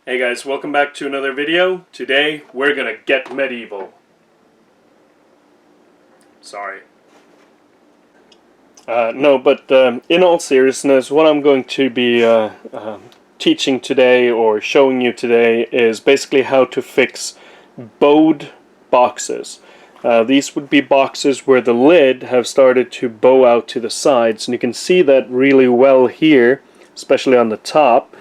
Hey guys, welcome back to another video. Today we're gonna get medieval. Sorry. No, but in all seriousness, what I'm going to be teaching today or showing you today is basically how to fix bowed boxes. These would be boxes where the lid have started to bow out to the sides, and you can see that really well here, especially on the top.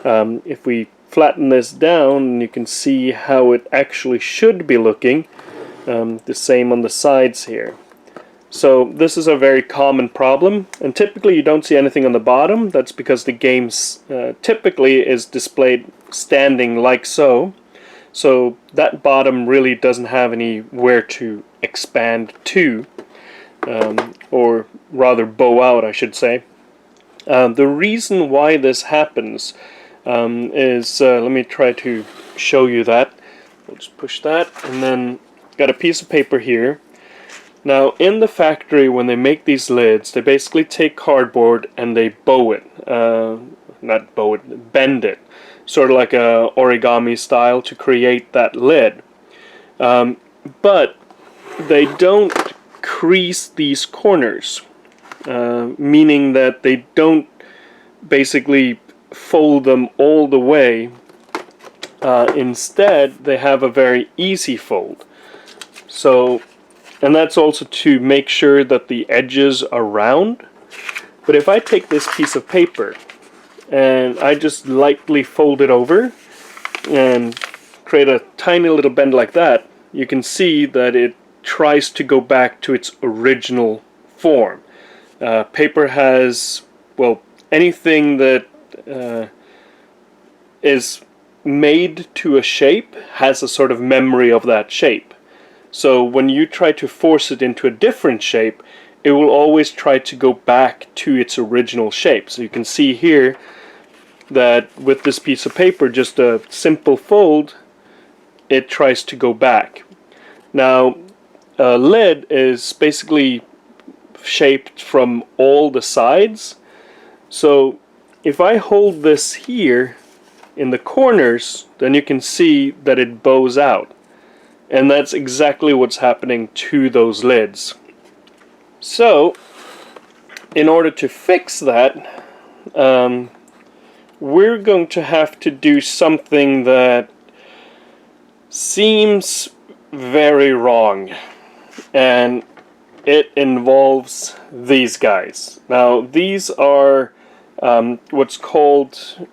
If we flatten this down, you can see how it actually should be looking. The same on the sides here. So this is a very common problem, and typically you don't see anything on the bottom. That's because the game typically is displayed standing like so. So that bottom really doesn't have anywhere to expand to, or rather bow out, I should say. The reason why this happens is, let me try to show you that. We'll just push that, and then got a piece of paper here. Now in the factory, when they make these lids, they basically take cardboard and they bow it, not bow it, bend it, sort of like a origami style to create that lid. But they don't crease these corners, meaning that they don't basically fold them all the way. Instead, they have a very easy fold. So, and that's also to make sure that the edges are round. But if I take this piece of paper and I just lightly fold it over and create a tiny little bend like that, you can see that it tries to go back to its original form. Paper has, well, anything that is made to a shape has a sort of memory of that shape. So when you try to force it into a different shape, it will always try to go back to its original shape. So you can see here that with this piece of paper, just a simple fold, it tries to go back. Now, a lid is basically shaped from all the sides. So if I hold this here in the corners, then you can see that it bows out. And that's exactly what's happening to those lids. So, in order to fix that, we're going to have to do something that seems very wrong. And it involves these guys. Now, these are what's called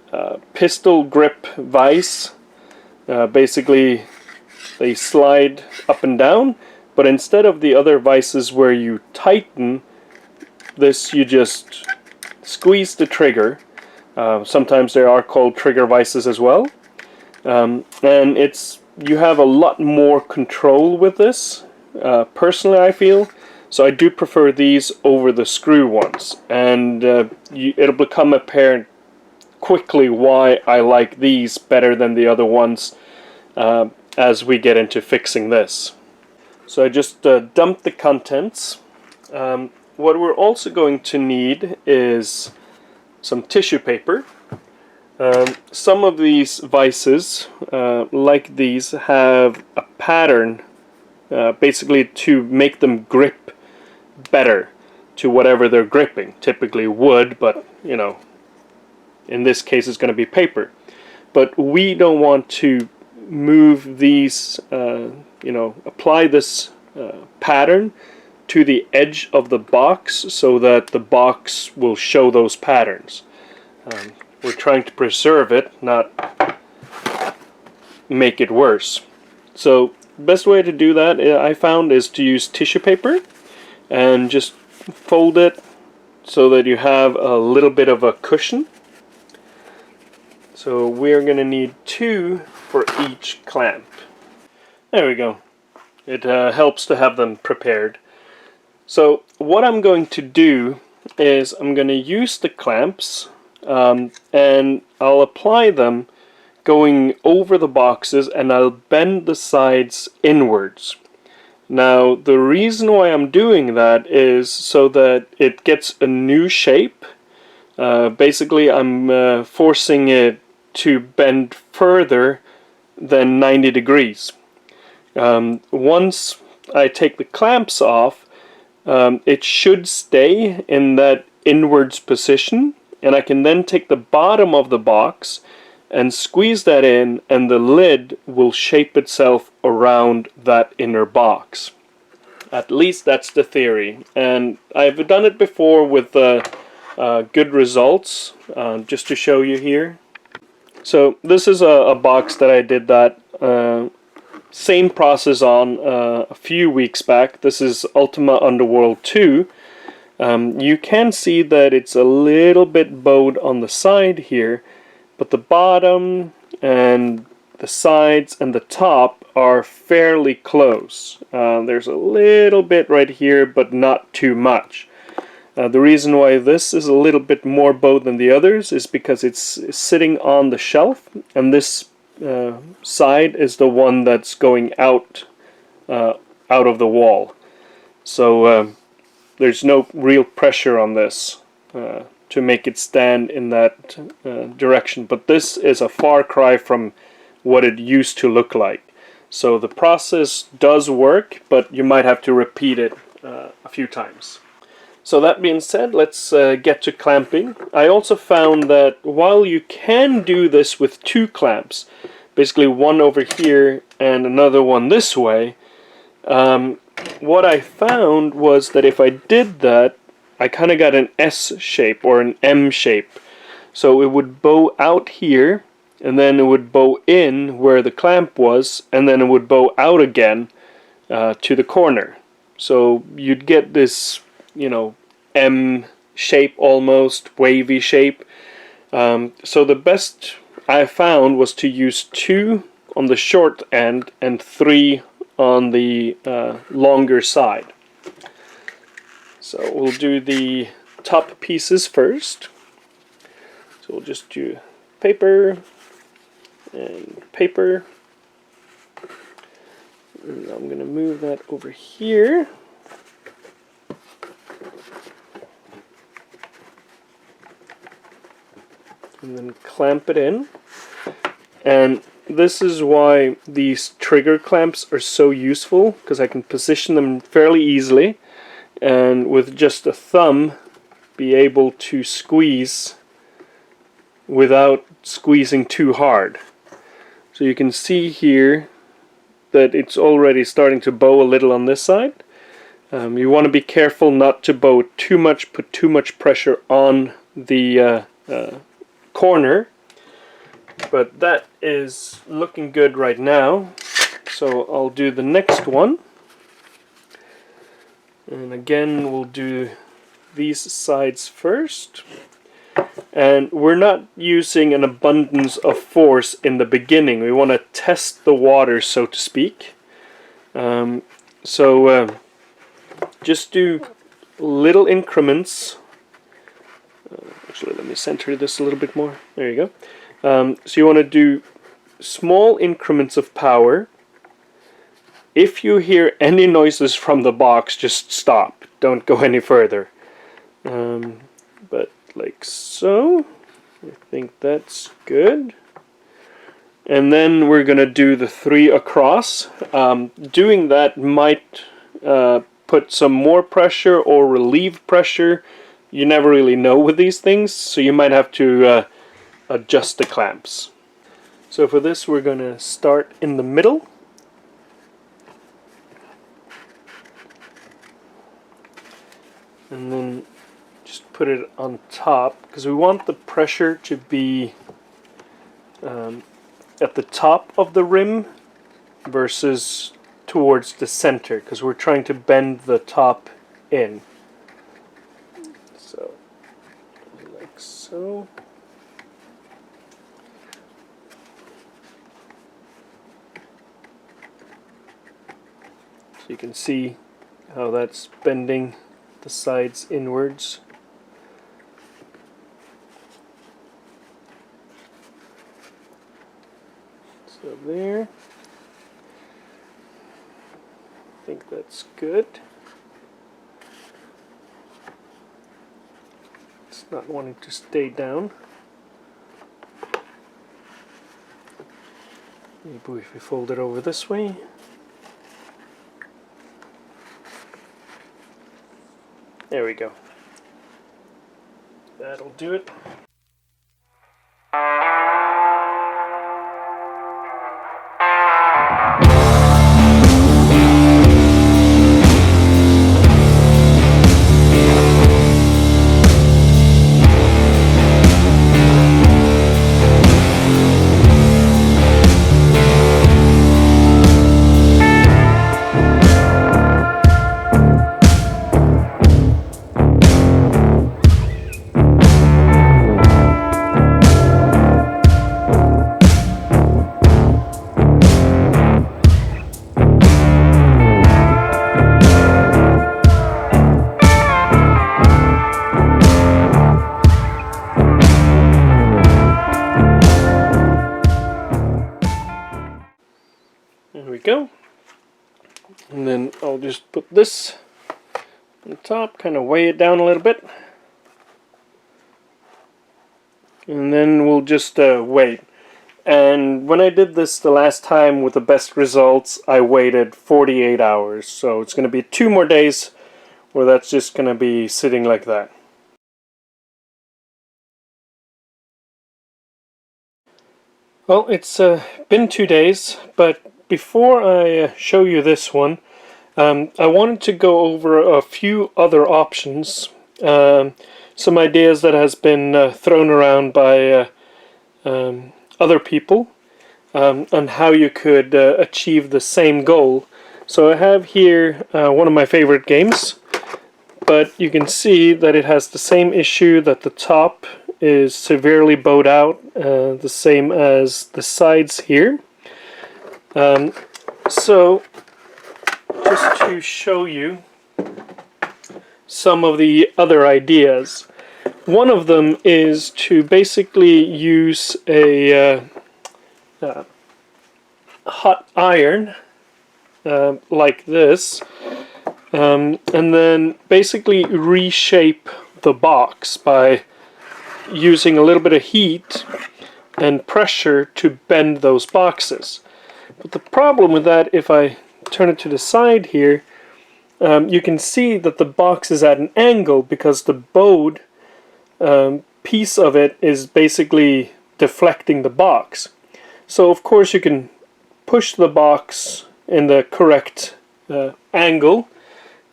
pistol grip vise. Basically, they slide up and down, but instead of the other vices where you tighten this, you just squeeze the trigger. Sometimes they are called trigger vices as well, and you have a lot more control with this. Personally, I feel so. I do prefer these over the screw ones, and it'll become apparent quickly why I like these better than the other ones as we get into fixing this. So I just dumped the contents. What we're also going to need is some tissue paper. Some of these vices, like these, have a pattern basically to make them grip better to whatever they're gripping. Typically wood, but you know, in this case it's going to be paper. But we don't want to move these, apply this pattern to the edge of the box so that the box will show those patterns. We're trying to preserve it, not make it worse. So the best way to do that, I found, is to use tissue paper and just fold it so that you have a little bit of a cushion. So we're going to need 2 for each clamp. There we go. It helps to have them prepared. So what I'm going to do is I'm going to use the clamps and I'll apply them going over the boxes, and I'll bend the sides inwards. Now the reason why I'm doing that is so that it gets a new shape. Basically I'm forcing it to bend further than 90 degrees. Once I take the clamps off, it should stay in that inwards position, and I can then take the bottom of the box and squeeze that in, and the lid will shape itself around that inner box. At least that's the theory, and I've done it before with good results. Just to show you here. So this is a box that I did that same process on a few weeks back. This is Ultima Underworld 2. You can see that it's a little bit bowed on the side here, but the bottom and the sides and the top are fairly close. There's a little bit right here, but not too much. The reason why this is a little bit more bowed than the others is because it's sitting on the shelf, and this side is the one that's going out of the wall. So there's no real pressure on this to make it stand in that direction. But this is a far cry from what it used to look like. So the process does work, but you might have to repeat it a few times. So that being said, let's get to clamping. I also found that while you can do this with two clamps, basically one over here and another one this way, what I found was that if I did that, I kind of got an S shape or an M shape. So it would bow out here, and then it would bow in where the clamp was, and then it would bow out again to the corner. So you'd get this, you know, M shape, almost wavy shape. So the best I found was to use 2 on the short end and 3 on the longer side. So we'll do the top pieces first. So we'll just do paper and paper. And I'm going to move that over here. And then clamp it in. And this is why these trigger clamps are so useful, because I can position them fairly easily, and with just a thumb be able to squeeze without squeezing too hard. So you can see here that it's already starting to bow a little on this side. You want to be careful not to bow too much, put too much pressure on the corner, but that is looking good right now. So I'll do the next one, and again we'll do these sides first, and we're not using an abundance of force in the beginning. We want to test the water, so to speak. Just do little increments. Actually, let me center this a little bit more. There you go. So you want to do small increments of power. If you hear any noises from the box, just stop. Don't go any further. But like so. I think that's good. And then we're going to do the 3 across. Doing that might put some more pressure or relieve pressure. You never really know with these things, so you might have to adjust the clamps. So for this, we're going to start in the middle. And then just put it on top, because we want the pressure to be at the top of the rim versus towards the center, because we're trying to bend the top in. So, like so. So you can see how that's bending the sides inwards. So there. I think that's good. It's not wanting to stay down. Maybe if we fold it over this way. There we go. That'll do it. There we go. And then I'll just put this on top, kind of weigh it down a little bit. And then we'll just wait. And when I did this the last time with the best results, I waited 48 hours. So it's going to be 2 more days where that's just going to be sitting like that. Well, it's been 2 days, but before I show you this one, I wanted to go over a few other options, some ideas that has been thrown around by other people on how you could achieve the same goal. So I have here one of my favorite games, but you can see that it has the same issue, that the top is severely bowed out, the same as the sides here. So just to show you some of the other ideas, one of them is to basically use a hot iron like this, and then basically reshape the box by using a little bit of heat and pressure to bend those boxes. But the problem with that, if I turn it to the side here, you can see that the box is at an angle because the bowed piece of it is basically deflecting the box. So of course you can push the box in the correct angle,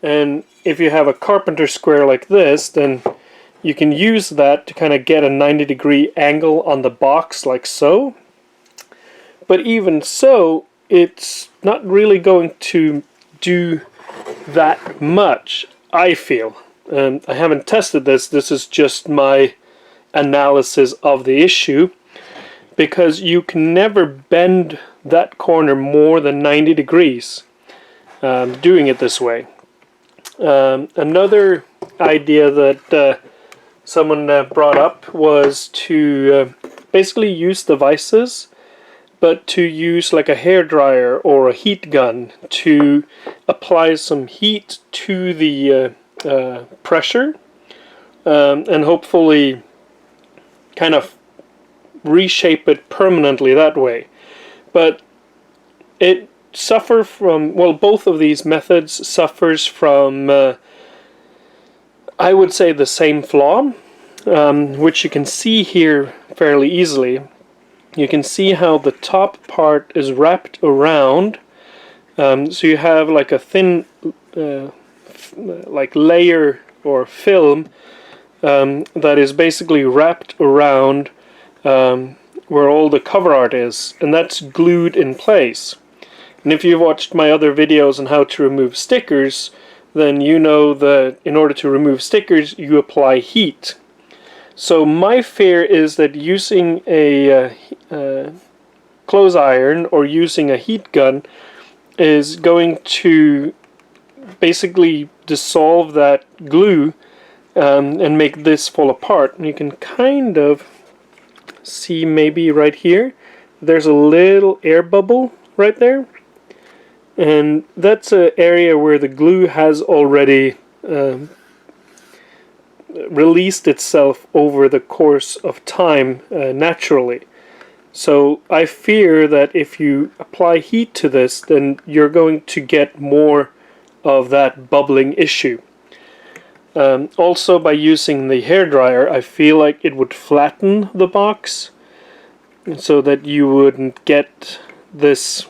and if you have a carpenter square like this, then you can use that to kind of get a 90-degree angle on the box like so. But even so, it's not really going to do that much, I feel. I haven't tested this. This is just my analysis of the issue, because you can never bend that corner more than 90 degrees doing it this way. Another idea that someone brought up was to basically use the vices, but to use like a hairdryer or a heat gun to apply some heat to the pressure, and hopefully kind of reshape it permanently that way. But it suffers from, well, both of these methods suffers from I would say the same flaw, which you can see here fairly easily. You can see how the top part is wrapped around, so you have like a thin like layer or film that is basically wrapped around where all the cover art is, and that's glued in place. And if you've watched my other videos on how to remove stickers, then you know that in order to remove stickers you apply heat. So my fear is that using a clothes iron or using a heat gun is going to basically dissolve that glue and make this fall apart. And you can kind of see maybe right here, there's a little air bubble right there. And that's an area where the glue has already released itself over the course of time naturally. So I fear that if you apply heat to this, then you're going to get more of that bubbling issue. Also, by using the hairdryer, I feel like it would flatten the box so that you wouldn't get this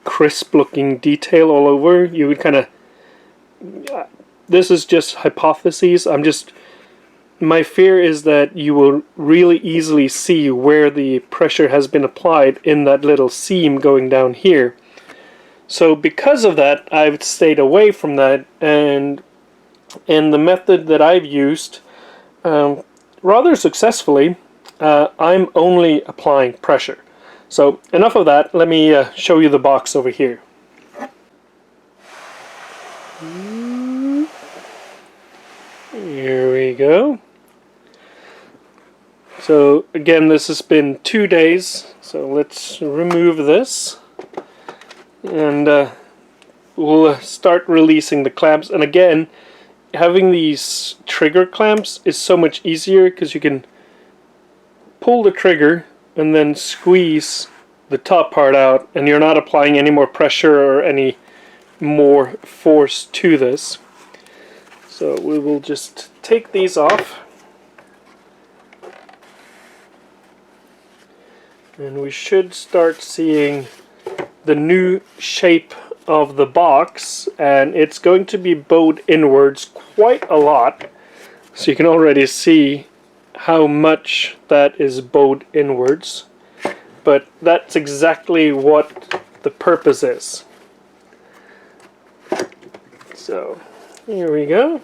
crisp looking detail all over. You would kind of, this is just hypotheses. My fear is that you will really easily see where the pressure has been applied in that little seam going down here. So because of that, I've stayed away from that, and the method that I've used rather successfully, I'm only applying pressure. So enough of that, let me show you the box over here. Here we go. So again, this has been 2 days, so let's remove this, and we'll start releasing the clamps. And again, having these trigger clamps is so much easier because you can pull the trigger and then squeeze the top part out, and you're not applying any more pressure or any more force to this. So we will just take these off. And we should start seeing the new shape of the box, and it's going to be bowed inwards quite a lot. So you can already see how much that is bowed inwards. But that's exactly what the purpose is. So here we go.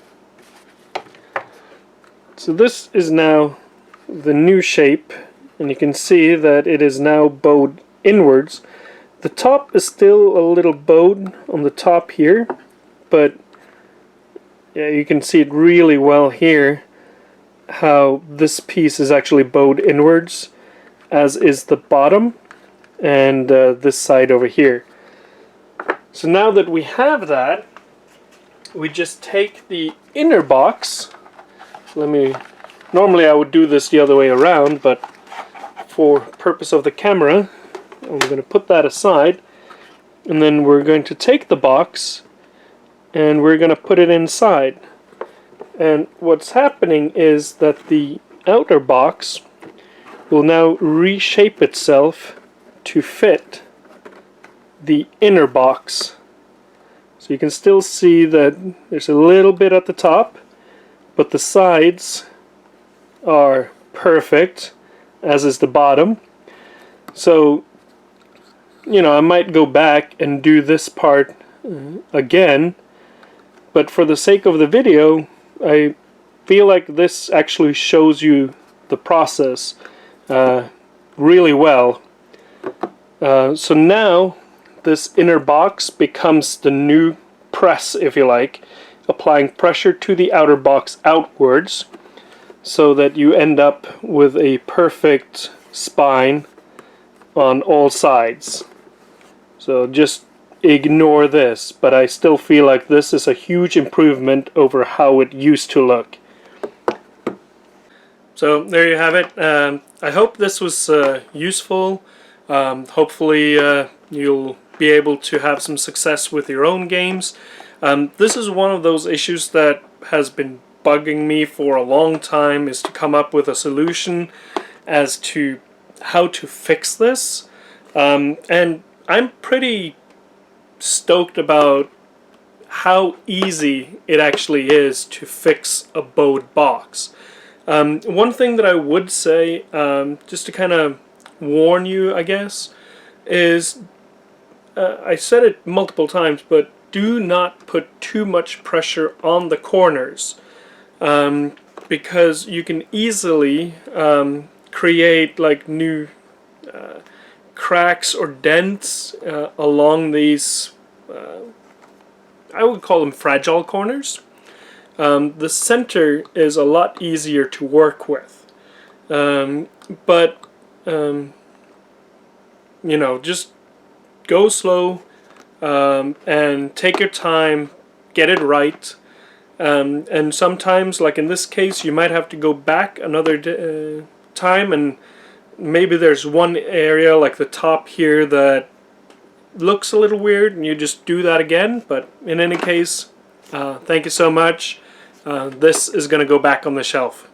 So this is now the new shape. And you can see that it is now bowed inwards. The top is still a little bowed on the top here, but yeah, you can see it really well here how this piece is actually bowed inwards, as is the bottom and this side over here. So now that we have that, we just take the inner box. Normally I would do this the other way around, but for purpose of the camera, I'm going to put that aside, and then we're going to take the box and we're going to put it inside. And what's happening is that the outer box will now reshape itself to fit the inner box. So you can still see that there's a little bit at the top, but the sides are perfect, as is the bottom. So, you know, I might go back and do this part again, but for the sake of the video, I feel like this actually shows you the process really well. So now this inner box becomes the new press, if you like, applying pressure to the outer box outwards, so that you end up with a perfect spine on all sides. So just ignore this, but I still feel like this is a huge improvement over how it used to look. So there you have it. I hope this was useful. Hopefully you'll be able to have some success with your own games. This is one of those issues that has been bugging me for a long time, is to come up with a solution as to how to fix this. And I'm pretty stoked about how easy it actually is to fix a bowed box. One thing that I would say, just to kind of warn you, I guess, is I said it multiple times, but do not put too much pressure on the corners. Because you can easily create like new cracks or dents along these, I would call them fragile corners. The center is a lot easier to work with, but you know, just go slow and take your time, get it right. And sometimes, like in this case, you might have to go back another time and maybe there's one area like the top here that looks a little weird and you just do that again, but in any case, thank you so much. This is going to go back on the shelf.